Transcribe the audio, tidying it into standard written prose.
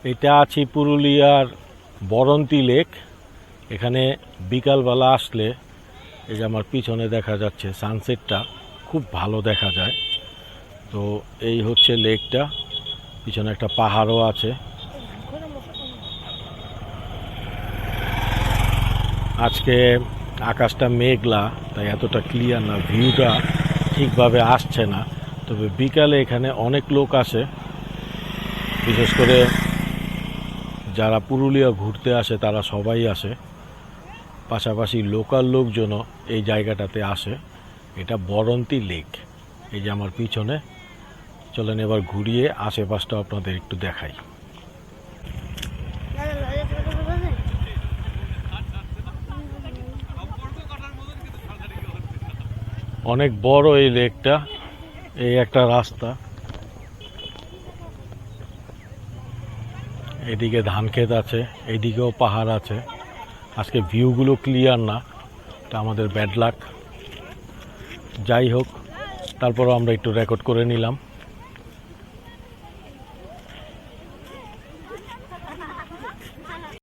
এটা আছি পুরুলিয়ার বরন্তী লেক। এখানে বিকালবেলা আসলে এই যে আমার পিছনে দেখা যাচ্ছে সানসেটটা খুব ভালো দেখা যায়। তো এই হচ্ছে লেকটা, পিছনে একটা পাহাড়ও আছে। আজকে আকাশটা মেঘলা, তাই এতটা ক্লিয়ার না, ভিউটা ঠিকভাবে আসছে না। তবে বিকালে এখানে অনেক লোক আসে, বিশেষ করে যারা পুরুলিয়া ঘুরতে আসে তারা সবাই আসে, পাশাপাশি লোকাল লোকজনও এই জায়গাটাতে আসে। এটা বরন্তী লেক, এই যে আমার পিছনে। চলেন এবার ঘুরিয়ে আশেপাশটা আপনাদের একটু দেখাই। অনেক বড় এই লেকটা, এই একটা রাস্তা, এদিকে ধান ক্ষেত আছে, এইদিকেও পাহাড় আছে। আজকে ভিউগুলো ক্লিয়ার না, এটা আমাদের ব্যাড লাক। যাই হোক, তারপরও আমরা একটু রেকর্ড করে নিলাম।